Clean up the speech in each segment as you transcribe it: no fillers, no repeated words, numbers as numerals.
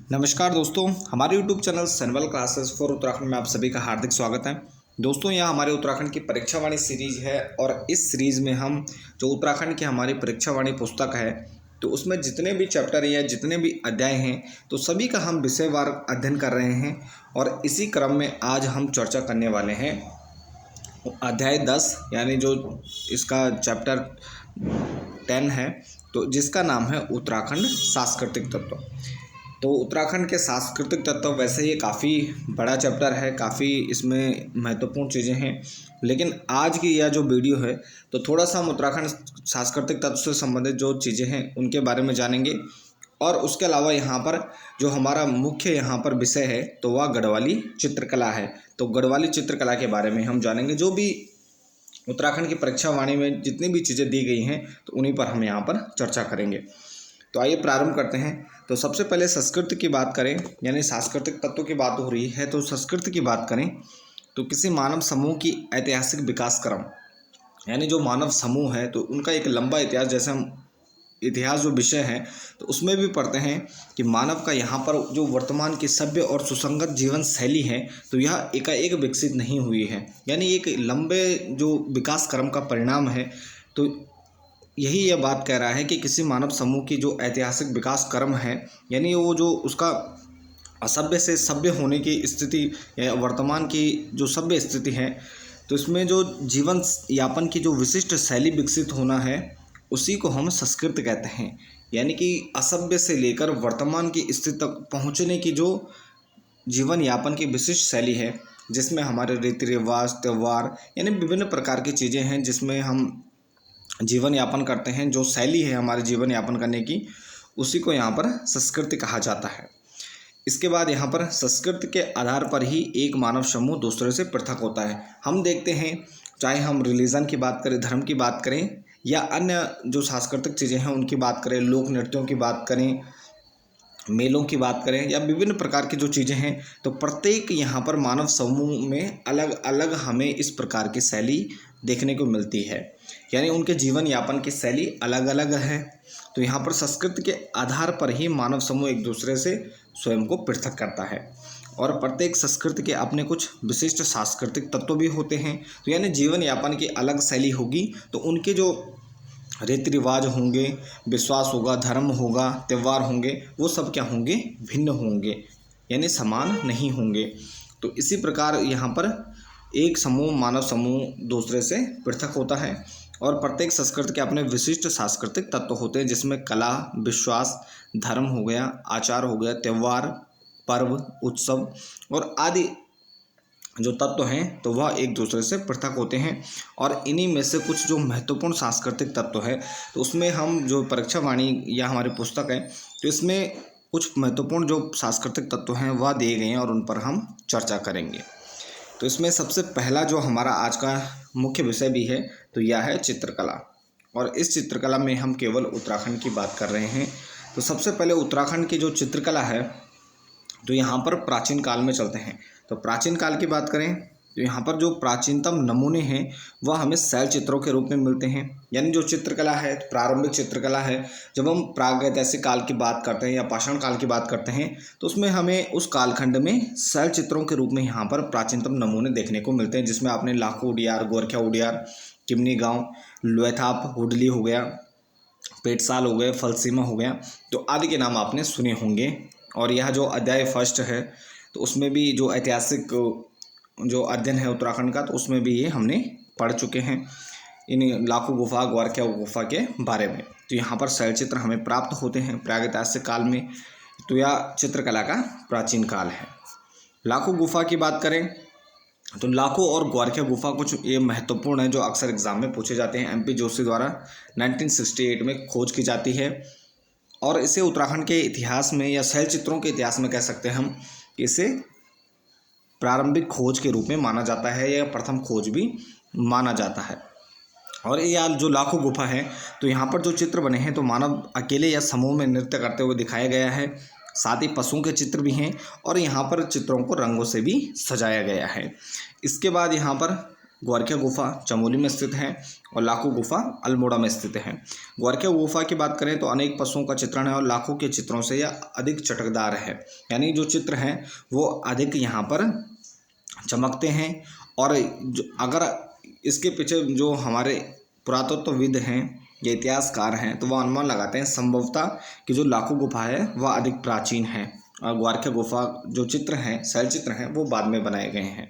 नमस्कार दोस्तों, हमारे YouTube channel Sanwal classes for Uttarakhand में आप सभी का हार्दिक स्वागत है। दोस्तों, यह हमारे उत्तराखंड की परीक्षा वाणी सीरीज है और इस सीरीज़ में हम जो उत्तराखंड की हमारी परीक्षा वाणी पुस्तक है तो उसमें जितने भी चैप्टर या जितने भी अध्याय हैं तो सभी का हम विषयवार अध्ययन कर रहे हैं। और इसी क्रम में आज हम चर्चा करने वाले हैं अध्याय 10 यानी जो इसका चैप्टर 10 है, तो जिसका नाम है उत्तराखंड सांस्कृतिक तत्व। तो उत्तराखंड के सांस्कृतिक तत्व वैसे ये काफ़ी बड़ा चैप्टर है, काफ़ी इसमें महत्वपूर्ण चीज़ें हैं, लेकिन आज की यह जो वीडियो है तो थोड़ा सा हम उत्तराखंड सांस्कृतिक तत्व से संबंधित जो चीज़ें हैं उनके बारे में जानेंगे। और उसके अलावा यहाँ पर जो हमारा मुख्य यहाँ पर विषय है तो वह गढ़वाली चित्रकला है। तो गढ़वाली चित्रकला के बारे में हम जानेंगे। जो भी उत्तराखंड की परीक्षा वाणी में जितनी भी चीज़ें दी गई हैं तो उन्हीं पर हम यहाँ पर चर्चा करेंगे। तो आइए प्रारंभ करते हैं। तो सबसे पहले संस्कृति की बात करें, यानी सांस्कृतिक तत्वों की बात हो रही है तो संस्कृति की बात करें तो किसी मानव समूह की ऐतिहासिक विकास क्रम, यानी जो मानव समूह है तो उनका एक लंबा इतिहास, जैसे हम इतिहास जो विषय है तो उसमें भी पढ़ते हैं कि मानव का यहाँ पर जो वर्तमान की सभ्य और सुसंगत जीवन शैली है तो यह एकाएक विकसित नहीं हुई है, यानी एक लंबे जो विकास क्रम का परिणाम है। तो यही यह बात कह रहा है कि किसी मानव समूह की जो ऐतिहासिक विकास क्रम है, यानी वो जो उसका असभ्य से सभ्य होने की स्थिति या वर्तमान की जो सभ्य स्थिति है तो इसमें जो जीवन यापन की जो विशिष्ट शैली विकसित होना है उसी को हम संस्कृत कहते हैं। यानी कि असभ्य से लेकर वर्तमान की स्थिति तक पहुँचने की जो जीवन यापन की विशिष्ट शैली है, जिसमें हमारे रीति रिवाज, त्यौहार, यानी विभिन्न प्रकार की चीज़ें हैं जिसमें हम जीवन यापन करते हैं, जो शैली है हमारे जीवन यापन करने की, उसी को यहाँ पर संस्कृति कहा जाता है। इसके बाद यहाँ पर संस्कृति के आधार पर ही एक मानव समूह दूसरे से पृथक होता है। हम देखते हैं, चाहे हम रिलीजन की बात करें, धर्म की बात करें या अन्य जो सांस्कृतिक चीज़ें हैं उनकी बात करें, लोक नृत्यों की बात करें, मेलों की बात करें या विभिन्न प्रकार की जो चीज़ें हैं, तो प्रत्येक यहाँ पर मानव समूह में अलग अलग हमें इस प्रकार की शैली देखने को मिलती है, यानी उनके जीवन यापन की शैली अलग अलग है। तो यहाँ पर संस्कृति के आधार पर ही मानव समूह एक दूसरे से स्वयं को पृथक करता है और प्रत्येक संस्कृति के अपने कुछ विशिष्ट सांस्कृतिक तत्व भी होते हैं। तो यानी जीवन यापन की अलग शैली होगी तो उनके जो रीति रिवाज होंगे, विश्वास होगा, धर्म होगा, त्यौहार होंगे, वो सब क्या होंगे, भिन्न होंगे, यानी समान नहीं होंगे। तो इसी प्रकार यहाँ पर एक समूह, मानव समूह दूसरे से पृथक होता है और प्रत्येक संस्कृति के अपने विशिष्ट सांस्कृतिक तत्व होते हैं, जिसमें कला, विश्वास, धर्म हो गया, आचार हो गया, त्यौहार, पर्व, उत्सव और आदि जो तत्व हैं तो वह एक दूसरे से पृथक होते हैं। और इन्हीं में से कुछ जो महत्वपूर्ण सांस्कृतिक तत्व है तो उसमें हम जो परीक्षा वाणी या हमारी पुस्तक है तो इसमें कुछ महत्वपूर्ण जो सांस्कृतिक तत्व हैं वह दिए गए हैं और उन पर हम चर्चा करेंगे। तो इसमें सबसे पहला जो हमारा आज का मुख्य विषय भी है तो यह है चित्रकला। और इस चित्रकला में हम केवल उत्तराखंड की बात कर रहे हैं। तो सबसे पहले उत्तराखंड की जो चित्रकला है तो यहाँ पर प्राचीन काल में चलते हैं। तो प्राचीन काल की बात करें तो यहाँ पर जो प्राचीनतम नमूने हैं वह हमें शैल चित्रों के रूप में मिलते हैं। यानी जो चित्रकला है, प्रारंभिक चित्रकला है, जब हम प्रागैतिहासिक काल की बात करते हैं या पाषाण काल की बात करते हैं तो उसमें हमें उस कालखंड में शैल चित्रों के रूप में यहाँ पर प्राचीनतम नमूने देखने को मिलते हैं, जिसमें आपने लाखो उडियार, गोरखिया उडियार, किमनी गाँव, लोथाप, हुडली हो गया, पेटसाल हो गए, फलसीमा हो गया, तो आदि के नाम आपने सुने होंगे। और यह जो अध्याय फर्स्ट है तो उसमें भी जो ऐतिहासिक जो अध्ययन है उत्तराखंड का तो उसमें भी ये हमने पढ़ चुके हैं इन लाखो गुफा, ग्वारखिया गुफा के बारे में। तो यहाँ पर शैल चित्र हमें प्राप्त होते हैं प्रागैतिहासिक काल में। तो यह चित्रकला का प्राचीन काल है। लाखो गुफा की बात करें तो लाखो और ग्वारखिया गुफा कुछ ये महत्वपूर्ण है जो अक्सर एग्जाम में पूछे जाते हैं। MP जोशी द्वारा 1968 में खोज की जाती है और इसे उत्तराखंड के इतिहास में या शैल चित्रों के इतिहास में कह सकते हैं हम, इसे प्रारंभिक खोज के रूप में माना जाता है या प्रथम खोज भी माना जाता है। और ये जो लाखो गुफा है तो यहाँ पर जो चित्र बने हैं तो मानव अकेले या समूह में नृत्य करते हुए दिखाया गया है, साथ ही पशुओं के चित्र भी हैं और यहाँ पर चित्रों को रंगों से भी सजाया गया है। इसके बाद यहाँ पर ग्वारखिया गुफा चमोली में स्थित है और लाखों गुफा अल्मोड़ा में स्थित है। ग्वारखिया गुफा की बात करें तो अनेक पशुओं का चित्रण है और लाखों के चित्रों से यह अधिक चटकदार है, यानी जो चित्र हैं वो अधिक यहाँ पर चमकते हैं। और अगर इसके पीछे जो हमारे पुरातत्वविद हैं या इतिहासकार हैं तो वह अनुमान लगाते हैं संभवतः कि जो लाखों गुफा है वह अधिक प्राचीन है और ग्वारखिया गुफा जो चित्र हैं, शैल चित्र हैं, वो बाद में बनाए गए हैं।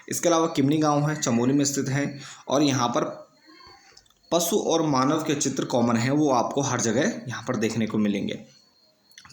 इसके अलावा किमनी गांव है, चमोली में स्थित है और यहाँ पर पशु और मानव के चित्र कॉमन हैं, वो आपको हर जगह यहाँ पर देखने को मिलेंगे।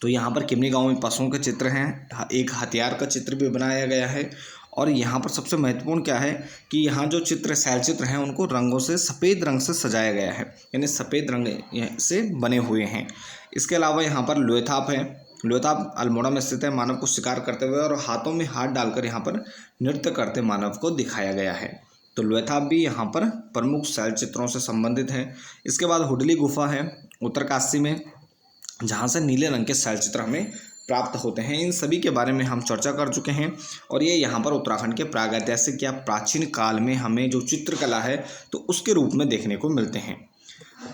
तो यहाँ पर किमनी गांव में पशुओं के चित्र हैं, एक हथियार का चित्र भी बनाया गया है। और यहाँ पर सबसे महत्वपूर्ण क्या है कि यहाँ जो चित्र शैल चित्र हैं उनको रंगों से सफ़ेद रंग से सजाया गया है, यानी सफ़ेद रंग से बने हुए हैं। इसके अलावा यहाँ पर लोएथाप है, लोएथाप अल्मोड़ा में स्थित है। मानव को शिकार करते हुए और हाथों में हाथ डालकर यहाँ पर नृत्य करते मानव को दिखाया गया है। तो लोएथाप भी यहाँ पर प्रमुख शैल चित्रों से संबंधित है। इसके बाद हुडली गुफा है उत्तरकाशी में, जहाँ से नीले रंग के शैल चित्र हमें प्राप्त होते हैं। इन सभी के बारे में हम चर्चा कर चुके हैं और ये यहाँ पर उत्तराखंड के प्रागैतिहासिक या प्राचीन काल में हमें जो चित्रकला है तो उसके रूप में देखने को मिलते हैं।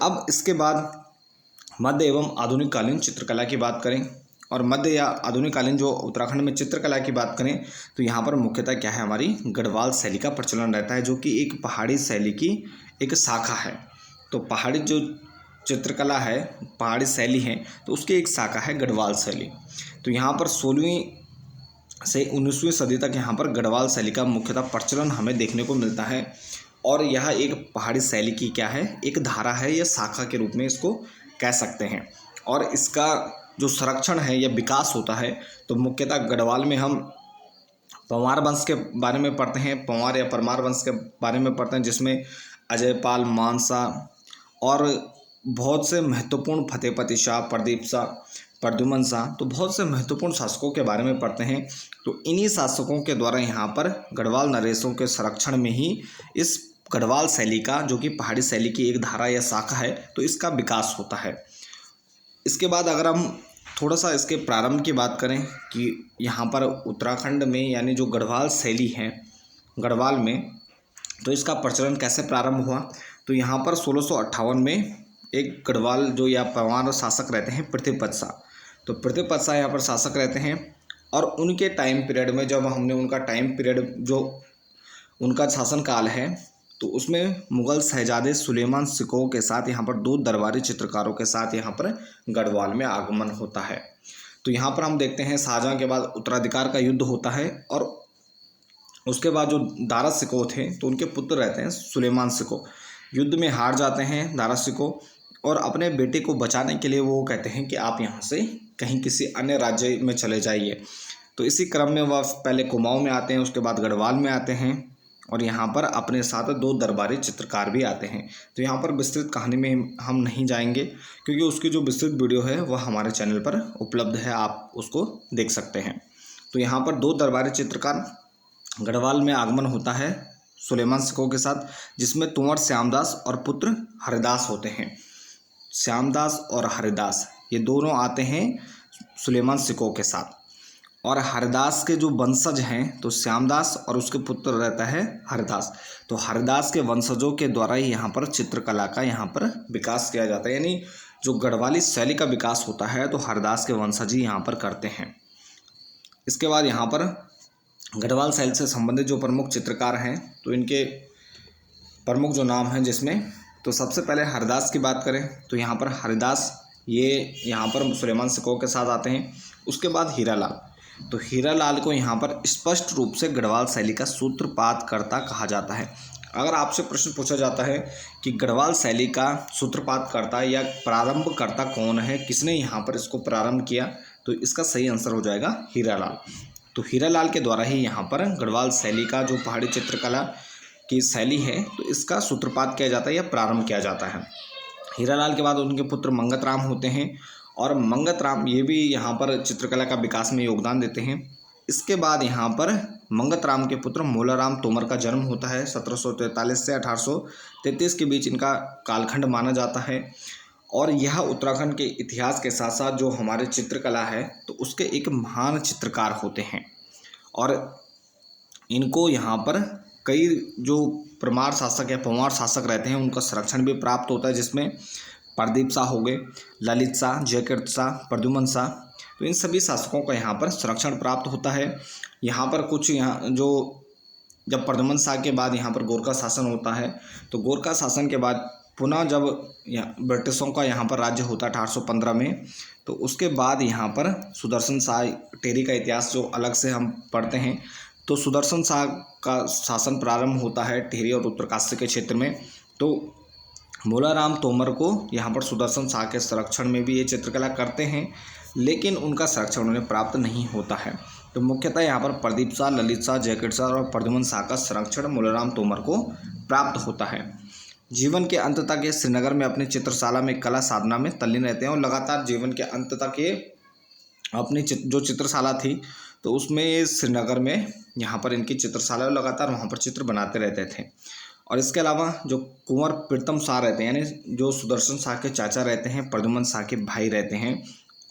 अब इसके बाद मध्य एवं आधुनिक कालीन चित्रकला की बात करें और मध्य या आधुनिक कालीन जो उत्तराखंड में चित्रकला की बात करें तो यहाँ पर मुख्यतः क्या है, हमारी गढ़वाल शैली का प्रचलन रहता है, जो कि एक पहाड़ी शैली की एक शाखा है। तो पहाड़ी जो चित्रकला है, पहाड़ी शैली है, तो उसकी एक शाखा है गढ़वाल शैली। तो यहाँ पर 16वीं से 19वीं सदी तक यहाँ पर गढ़वाल शैली का मुख्यतः प्रचलन हमें देखने को मिलता है और यह एक पहाड़ी शैली की क्या है, एक धारा है या शाखा के रूप में इसको कह सकते हैं। और इसका जो संरक्षण है या विकास होता है तो मुख्यतः गढ़वाल में हम पंवार वंश के बारे में पढ़ते हैं, पंवार या परमार वंश के बारे में पढ़ते हैं, जिसमें अजयपाल, मानसा और बहुत से महत्वपूर्ण फतेहपति शाह, प्रदीप शाह, प्रद्युमन शाह, तो बहुत से महत्वपूर्ण शासकों के बारे में पढ़ते हैं। तो इन्हीं शासकों के द्वारा यहाँ पर गढ़वाल नरेशों के संरक्षण में ही इस गढ़वाल शैली का, जो कि पहाड़ी शैली की एक धारा या शाखा है, तो इसका विकास होता है। इसके बाद अगर हम थोड़ा सा इसके प्रारंभ की बात करें कि यहाँ पर उत्तराखंड में यानी जो गढ़वाल शैली है गढ़वाल में, तो इसका प्रचलन कैसे प्रारंभ हुआ, तो यहाँ पर 1658 में एक गढ़वाल जो या पंवार शासक रहते हैं पृथ्वीपत शाह, तो पृथ्वीपत शाह यहाँ पर शासक रहते हैं और उनके टाइम पीरियड में जब हमने उनका टाइम पीरियड जो उनका शासनकाल है तो उसमें मुग़ल शहजादे सुलेमान सिकोह के साथ यहाँ पर 2 दरबारी चित्रकारों के साथ यहाँ पर गढ़वाल में आगमन होता है। तो यहाँ पर हम देखते हैं शाहजहाँ के बाद उत्तराधिकार का युद्ध होता है और उसके बाद जो दारा सिकोह थे तो उनके पुत्र रहते हैं सुलेमान सिकोह, युद्ध में हार जाते हैं दारा सिकोह और अपने बेटे को बचाने के लिए वो कहते हैं कि आप यहाँ से कहीं किसी अन्य राज्य में चले जाइए। तो इसी क्रम में वह पहले कुमाऊँ में आते हैं, उसके बाद गढ़वाल में आते हैं और यहाँ पर अपने साथ 2 दरबारी चित्रकार भी आते हैं। तो यहाँ पर विस्तृत कहानी में हम नहीं जाएंगे क्योंकि उसकी जो विस्तृत वीडियो है वह हमारे चैनल पर उपलब्ध है, आप उसको देख सकते हैं। तो यहाँ पर 2 दरबारी चित्रकार गढ़वाल में आगमन होता है सुलेमान सिकोह के साथ, जिसमें कुंवर श्यामदास और पुत्र हरिदास होते हैं। श्यामदास और हरिदास ये दोनों आते हैं सुलेमान सिकोह के साथ और हरिदास के जो वंशज हैं तो श्यामदास और उसके पुत्र रहता है हरिदास। तो हरिदास के वंशजों के द्वारा ही यहाँ पर चित्रकला का यहाँ पर विकास किया जाता है, यानी जो गढ़वाली शैली का विकास होता है तो हरिदास के वंशज ही यहाँ पर करते हैं। इसके बाद यहाँ पर गढ़वाल शैली से संबंधित जो प्रमुख चित्रकार हैं तो इनके प्रमुख जो नाम हैं जिसमें तो सबसे पहले हरिदास की बात करें तो यहाँ पर हरिदास ये यहाँ पर सुलेमान सिकोह के साथ आते हैं। उसके बाद हीरालाल, तो हीरालाल को यहाँ पर स्पष्ट रूप से गढ़वाल शैली का सूत्रपातकर्ता कहा जाता है। अगर आपसे प्रश्न पूछा जाता है कि गढ़वाल शैली का सूत्रपातकर्ता या प्रारंभकर्ता कौन है, किसने यहाँ पर इसको प्रारंभ किया, तो इसका सही आंसर हो जाएगा हीरालाल। तो हीरालाल के द्वारा ही यहाँ पर गढ़वाल शैली का जो पहाड़ी चित्रकला की शैली है तो इसका सूत्रपात किया जाता है या प्रारंभ किया जाता है। हीरालाल के बाद उनके पुत्र मंगतराम होते हैं और मंगतराम ये भी यहाँ पर चित्रकला का विकास में योगदान देते हैं। इसके बाद यहाँ पर मंगतराम के पुत्र मोलाराम तोमर का जन्म होता है। 1743 से 1833 के बीच इनका कालखंड माना जाता है और यह उत्तराखंड के इतिहास के साथ साथ जो हमारे चित्रकला है तो उसके एक महान चित्रकार होते हैं और इनको यहाँ पर कई जो परमार शासक या पंवार शासक रहते हैं उनका संरक्षण भी प्राप्त होता है, जिसमें प्रदीप शाह हो गए, ललित शाह, जयकीर्त शाह, प्रद्युमन शाह। तो इन सभी शासकों का यहाँ पर संरक्षण प्राप्त होता है। यहाँ पर कुछ यहाँ जो जब प्रद्युमन शाह के बाद यहाँ पर गोरखा शासन होता है, तो गोरखा शासन के बाद पुनः जब ब्रिटिशों का यहाँ पर राज्य होता है 1815 में, तो उसके बाद यहाँ पर सुदर्शन शाह, टेरी का इतिहास जो अलग से हम पढ़ते हैं, तो सुदर्शन शाह का शासन प्रारंभ होता है टिहरी और उत्तरकाशी के क्षेत्र में। तो मूलाराम तोमर को यहाँ पर सुदर्शन शाह के संरक्षण में भी ये चित्रकला करते हैं, लेकिन उनका संरक्षण उन्हें प्राप्त नहीं होता है। तो मुख्यतः यहाँ पर प्रदीप शाह, ललित शाह, जयकीर्त शाह और प्रद्युमन शाह का संरक्षण मूलाराम तोमर को प्राप्त होता है। जीवन के अंत तक ये श्रीनगर में अपनी चित्रशाला में कला साधना में तल्लीन रहते हैं और लगातार जीवन के अंत तक ये अपनी जो चित्रशाला थी तो उसमें श्रीनगर में यहाँ पर इनकी चित्रशाला लगातार वहाँ पर चित्र बनाते रहते थे। और इसके अलावा जो कुंवर प्रीतम शाह रहते हैं, यानी जो सुदर्शन शाह के चाचा रहते हैं, प्रद्युमन शाह के भाई रहते हैं,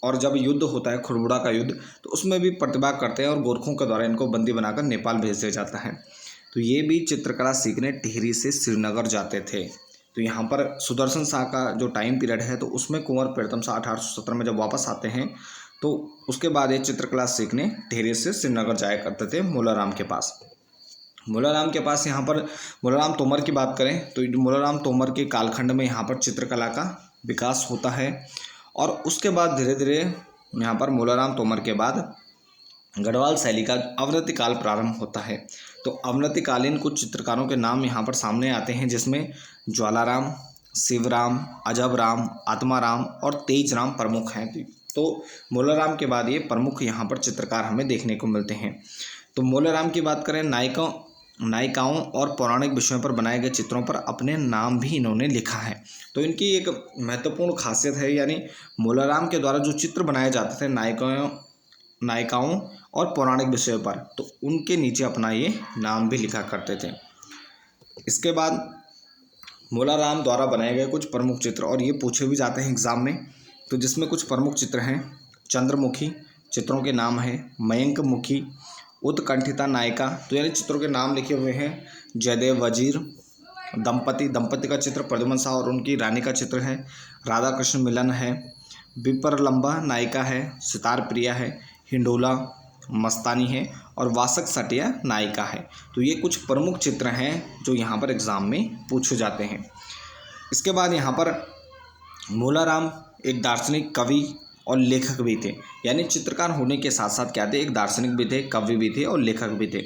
और जब युद्ध होता है खुरबुड़ा का युद्ध, तो उसमें भी प्रतिभा करते हैं और गोरखों के द्वारा इनको बंदी बनाकर नेपाल भेज दिया जाता है। तो ये भी चित्रकला सीखने टिहरी से श्रीनगर जाते थे। तो यहाँ पर सुदर्शन शाह का जो टाइम पीरियड है तो उसमें कुंवर प्रीतम शाह 1817 में जब वापस आते हैं तो उसके बाद ये चित्रकला सीखने टिहरी से श्रीनगर जाया करते थे मूलाराम के पास। मूलाराम के पास यहाँ पर मूलाराम तोमर की बात करें तो मूलाराम तोमर के कालखंड में यहाँ पर चित्रकला का विकास होता है और उसके बाद धीरे धीरे यहाँ पर मूलाराम तोमर के बाद गढ़वाल शैली का अवनति काल प्रारंभ होता है। तो अवनतिकालीन कुछ चित्रकारों के नाम यहाँ पर सामने आते हैं, जिसमें ज्वालाराम, शिवराम, अजबराम, आत्माराम और तेजराम प्रमुख हैं। तो मूलाराम के बाद ये प्रमुख यहाँ पर चित्रकार हमें देखने को मिलते हैं। तो मूलाराम की बात करें, नायिकाओं और पौराणिक विषयों पर बनाए गए चित्रों पर अपने नाम भी इन्होंने लिखा है। तो इनकी एक महत्वपूर्ण खासियत है, यानी मूलाराम के द्वारा जो चित्र बनाए जाते थे नायिकाओं और पौराणिक विषयों पर, तो उनके नीचे अपना ये नाम भी लिखा करते थे। इसके बाद मूलाराम द्वारा बनाए गए कुछ प्रमुख चित्र, और ये पूछे भी जाते हैं एग्जाम में, तो जिसमें कुछ प्रमुख चित्र हैं। चंद्रमुखी, चित्रों के नाम हैं मयंक मुखी, उत्कंठिता नायिका, तो यानी चित्रों के नाम लिखे हुए हैं। जयदेव वजीर, दंपति का चित्र प्रद्युमन शाह और उनकी रानी का चित्र है। राधा कृष्ण मिलन है। विपरलंबा नायिका है। सितार प्रिया है। हिंडोला मस्तानी है और वासक सटिया नायिका है। तो ये कुछ प्रमुख चित्र हैं जो यहाँ पर एग्ज़ाम में पूछे जाते हैं। इसके बाद यहाँ पर मूलाराम एक दार्शनिक, कवि और लेखक भी थे, यानी चित्रकार होने के साथ साथ क्या थे, एक दार्शनिक भी थे, कवि भी थे और लेखक भी थे।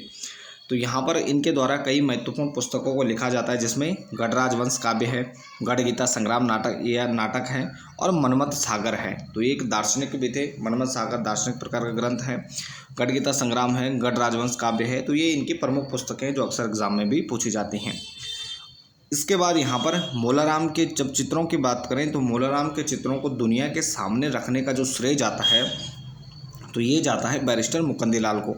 तो यहाँ पर इनके द्वारा कई महत्वपूर्ण पुस्तकों को लिखा जाता है, जिसमें गढ़राजवंश काव्य है, गढ़ गीता संग्राम नाटक है और मनमत सागर है। तो ये एक दार्शनिक भी थे। मनमत सागर दार्शनिक प्रकार का ग्रंथ है, गढ़ गीता संग्राम है, गढ़राजवंश काव्य है। तो ये इनकी प्रमुख पुस्तकें हैं जो अक्सर एग्जाम में भी पूछी जाती हैं। इसके बाद यहाँ पर मूलाराम के जब चित्रों की बात करें तो मूलाराम के चित्रों को दुनिया के सामने रखने का जो श्रेय जाता है तो ये जाता है बैरिस्टर मुकंदीलाल को।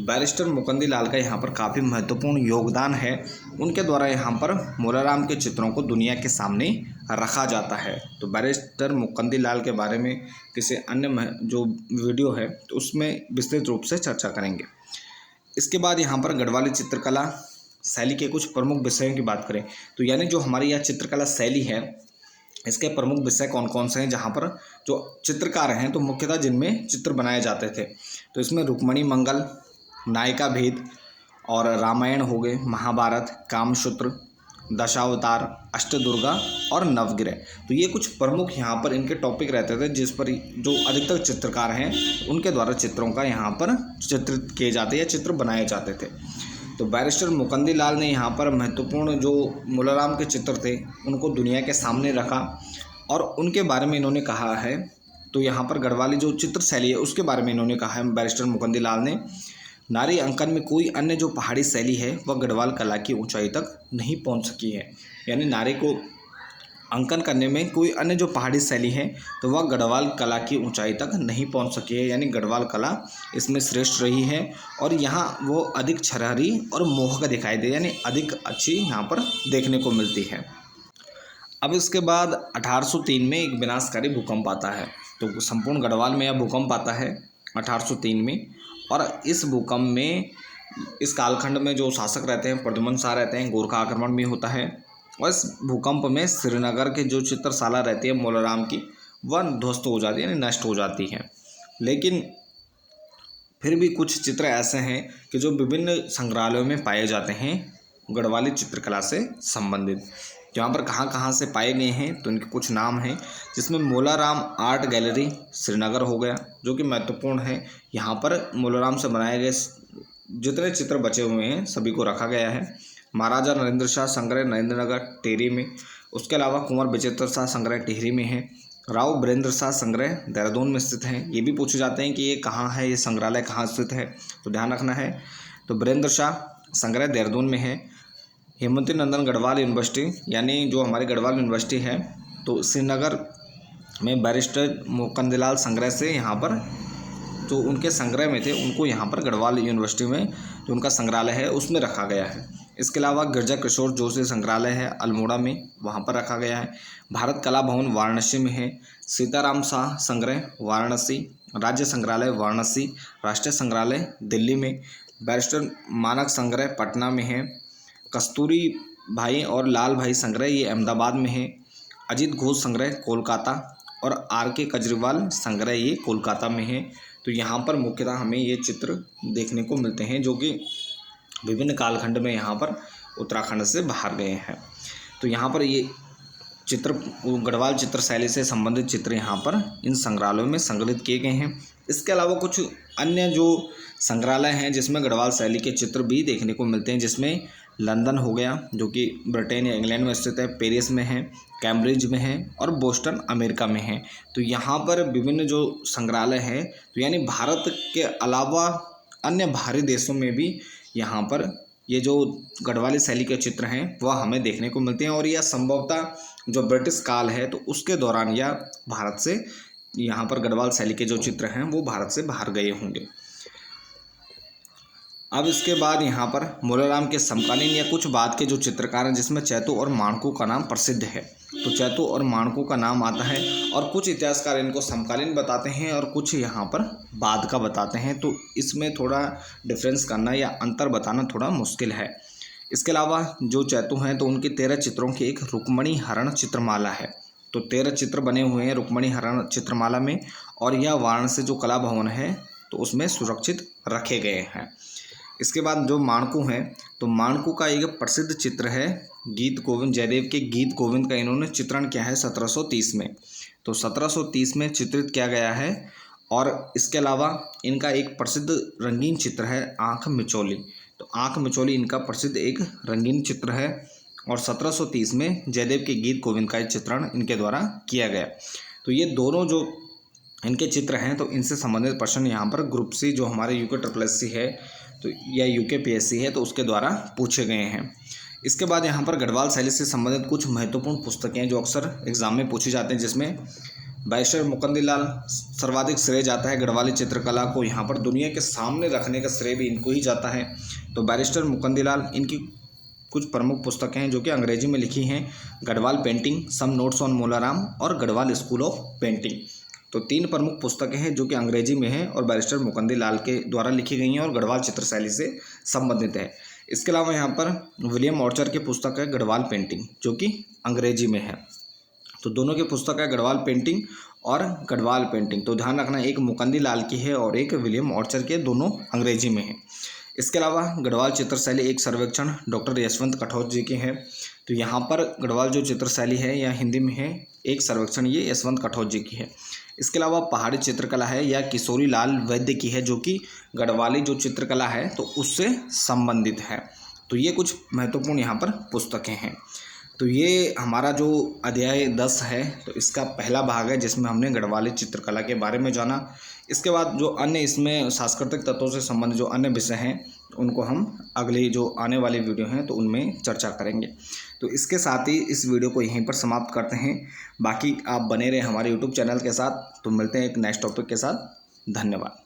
बैरिस्टर मुकंदीलाल का यहाँ पर काफ़ी महत्वपूर्ण योगदान है। उनके द्वारा यहाँ पर मूलाराम के चित्रों को दुनिया के सामने रखा जाता है। तो बैरिस्टर मुकंदीलाल के बारे में किसी अन्य जो वीडियो है तो उसमें विस्तृत रूप से चर्चा करेंगे। इसके बाद यहाँ पर गढ़वाली चित्रकला शैली के कुछ प्रमुख विषयों की बात करें तो यानी जो हमारी यह चित्रकला शैली है इसके प्रमुख विषय कौन कौन से हैं, जहाँ पर जो चित्रकार हैं तो मुख्यतः जिनमें चित्र बनाए जाते थे तो इसमें रुक्मणी मंगल, नायिका भेद और रामायण हो गए, महाभारत, कामसूत्र, दशावतार, अष्टदुर्गा और नवग्रह। तो ये कुछ प्रमुख यहाँ पर इनके टॉपिक रहते थे जिस पर जो अधिकतर चित्रकार हैं उनके द्वारा चित्रों का यहाँ पर चित्रित किए जाते या चित्र बनाए जाते थे। तो बैरिस्टर मुकंदीलाल ने यहाँ पर महत्वपूर्ण जो मूलाराम के चित्र थे उनको दुनिया के सामने रखा और उनके बारे में इन्होंने कहा है। तो यहाँ पर गढ़वाली जो चित्र शैली है उसके बारे में इन्होंने कहा है बैरिस्टर मुकंदीलाल ने, नारी अंकन में कोई अन्य जो पहाड़ी शैली है वह गढ़वाल कला की ऊंचाई तक नहीं पहुंच सकी है। यानी नारी को अंकन करने में कोई अन्य जो पहाड़ी शैली है तो वह गढ़वाल कला की ऊंचाई तक नहीं पहुंच सकी है। यानी गढ़वाल कला इसमें श्रेष्ठ रही है और यहाँ वो अधिक छरहरी और मोहक दिखाई दे, यानी अधिक अच्छी यहाँ पर देखने को मिलती है। अब इसके बाद 1803 में एक विनाशकारी भूकंप आता है। तो संपूर्ण गढ़वाल में यह भूकंप आता है 1803 में और इस भूकंप में इस कालखंड में जो शासक रहते हैं प्रद्युम्न शाह रहते हैं, गोरखा आक्रमण भी होता है और इस भूकंप में श्रीनगर के जो चित्रशाला रहती है मोलाराम की, वह ध्वस्त हो जाती है, यानी नष्ट हो जाती है। लेकिन फिर भी कुछ चित्र ऐसे हैं कि जो विभिन्न संग्रहालयों में पाए जाते हैं गढ़वाली चित्रकला से संबंधित। यहाँ पर कहाँ से पाए गए हैं तो इनके कुछ नाम हैं, जिसमें मोलाराम आर्ट गैलरी श्रीनगर हो गया, जो कि महत्वपूर्ण है। यहाँ पर मोलाराम से बनाए गए जितने चित्र बचे हुए हैं सभी को रखा गया है। महाराजा नरेंद्र शाह संग्रह नरेंद्र नगर टिहरी में, उसके अलावा कुंवर विचित्र शाह संग्रह टिहरी में है। राव बीरेंद्र शाह संग्रह देहरादून में स्थित है। ये भी पूछे जाते हैं कि ये कहाँ है, ये संग्रहालय कहाँ स्थित है, तो ध्यान रखना है। तो बीरेंद्र शाह संग्रह देहरादून में है। हेमवती नंदन गढ़वाल यूनिवर्सिटी, यानी जो हमारी गढ़वाल यूनिवर्सिटी है, तो श्रीनगर में बैरिस्टर मुकंदलाल संग्रह से यहाँ पर जो उनके संग्रह में थे उनको यहाँ पर गढ़वाल यूनिवर्सिटी में जो उनका संग्रहालय है उसमें रखा गया है। इसके अलावा गिरजा किशोर जोशी संग्रहालय है अल्मोड़ा में, वहाँ पर रखा गया है। भारत कला भवन वाराणसी में है। सीताराम शाह संग्रह वाराणसी, राज्य संग्रहालय वाराणसी, राष्ट्रीय संग्रहालय दिल्ली में। बैरिस्टर मानक संग्रह पटना में है। कस्तूरी भाई और लाल भाई संग्रह ये अहमदाबाद में है। अजीत घोष संग्रह कोलकाता और RK केजरीवाल संग्रह ये कोलकाता में है। तो यहाँ पर मुख्यतः हमें ये चित्र देखने को मिलते हैं जो कि विभिन्न कालखंड में यहाँ पर उत्तराखंड से बाहर गए हैं। तो यहाँ पर ये चित्र गढ़वाल चित्र शैली से संबंधित चित्र यहाँ पर इन संग्रहालयों में संग्रहित किए गए हैं। इसके अलावा कुछ अन्य जो संग्रहालय हैं जिसमें गढ़वाल शैली के चित्र भी देखने को मिलते हैं, जिसमें लंदन हो गया जो कि ब्रिटेन या इंग्लैंड में स्थित है, पेरिस में है, कैम्ब्रिज में है और बोस्टन अमेरिका में है। तो यहाँ पर विभिन्न जो संग्रहालय हैं, तो यानी भारत के अलावा अन्य बाहरी देशों में भी यहाँ पर ये जो गढ़वाली शैली के चित्र हैं वह हमें देखने को मिलते हैं। और यह संभवतः जो ब्रिटिश काल है तो उसके दौरान या भारत से यहाँ पर गढ़वाल शैली के जो चित्र हैं वो भारत से बाहर गए होंगे। अब इसके बाद यहाँ पर मोलाराम के समकालीन या कुछ बाद के जो चित्रकार हैं, जिसमें चैतू और माणकू का नाम प्रसिद्ध है। तो चैतू और माणकू का नाम आता है और कुछ इतिहासकार इनको समकालीन बताते हैं और कुछ यहाँ पर बाद का बताते हैं। तो इसमें थोड़ा डिफरेंस करना या अंतर बताना थोड़ा मुश्किल है। इसके अलावा जो चैतू हैं तो उनके 13 चित्रों की एक रुक्मणी हरण चित्रमाला है। तो 13 चित्र बने हुए हैं रुक्मणी हरण चित्रमाला में और यह वाराणसी जो कला भवन है तो उसमें सुरक्षित रखे गए हैं। इसके बाद जो माणकू हैं तो माणकू का एक प्रसिद्ध चित्र है गीत गोविंद, जयदेव के गीत गोविंद का इन्होंने चित्रण किया है 1730 में। तो 1730 में चित्रित किया गया है। और इसके अलावा इनका एक प्रसिद्ध रंगीन चित्र है आँख मिचौली। तो आँख मिचौली इनका प्रसिद्ध एक रंगीन चित्र है और 1730 में जयदेव के गीत गोविंद का चित्रण इनके द्वारा किया गया। तो ये दोनों जो इनके चित्र हैं तो इनसे संबंधित प्रश्न यहाँ पर ग्रुप सी जो हमारे UKSSC है तो या UKPSC है तो उसके द्वारा पूछे गए हैं। इसके बाद यहाँ पर गढ़वाल शैली से संबंधित कुछ महत्वपूर्ण पुस्तकें जो अक्सर एग्जाम में पूछी जाते हैं, जिसमें बैरिस्टर मुकंदलाल सर्वाधिक श्रेय जाता है गढ़वाली चित्रकला को यहाँ पर दुनिया के सामने रखने का श्रेय भी इनको ही जाता है। तो बैरिस्टर मुकंदलाल इनकी कुछ प्रमुख पुस्तकें हैं जो कि अंग्रेजी में लिखी हैं, Garhwal painting, some notes on Molaram और गढ़वाल स्कूल ऑफ पेंटिंग। तो 3 प्रमुख पुस्तकें हैं जो कि अंग्रेजी में हैं और बैरिस्टर मुकंदलाल के द्वारा लिखी गई हैं और गढ़वाल चित्र शैली से संबंधित है। इसके अलावा यहाँ पर विलियम ऑर्चर की पुस्तक है गढ़वाल पेंटिंग जो कि अंग्रेजी में है। तो दोनों की पुस्तक है गढ़वाल पेंटिंग और गढ़वाल पेंटिंग। तो ध्यान रखना एक मुकंदलाल की है और एक विलियम ऑर्चर के, दोनों अंग्रेजी में है। इसके अलावा गढ़वाल चित्र शैली एक सर्वेक्षण डॉक्टर यशवंत कठोच जी के हैं। तो यहाँ पर गढ़वाल जो चित्र शैली है या हिंदी में है एक सर्वेक्षण ये यशवंत कठोच जी की है। इसके अलावा पहाड़ी चित्रकला है या किशोरी लाल वैद्य की है जो कि गढ़वाली जो चित्रकला है तो उससे संबंधित है। तो ये कुछ महत्वपूर्ण यहाँ पर पुस्तकें हैं। तो ये हमारा जो अध्याय 10 है तो इसका पहला भाग है जिसमें हमने गढ़वाली चित्रकला के बारे में जाना। इसके बाद जो अन्य इसमें सांस्कृतिक तत्वों से संबंधित जो अन्य विषय हैं उनको हम अगली जो आने वाली वीडियो हैं तो उनमें चर्चा करेंगे। तो इसके साथ ही इस वीडियो को यहीं पर समाप्त करते हैं। बाकी आप बने रहे हमारे YouTube चैनल के साथ। तो मिलते हैं एक नेक्स्ट टॉपिक के साथ। धन्यवाद।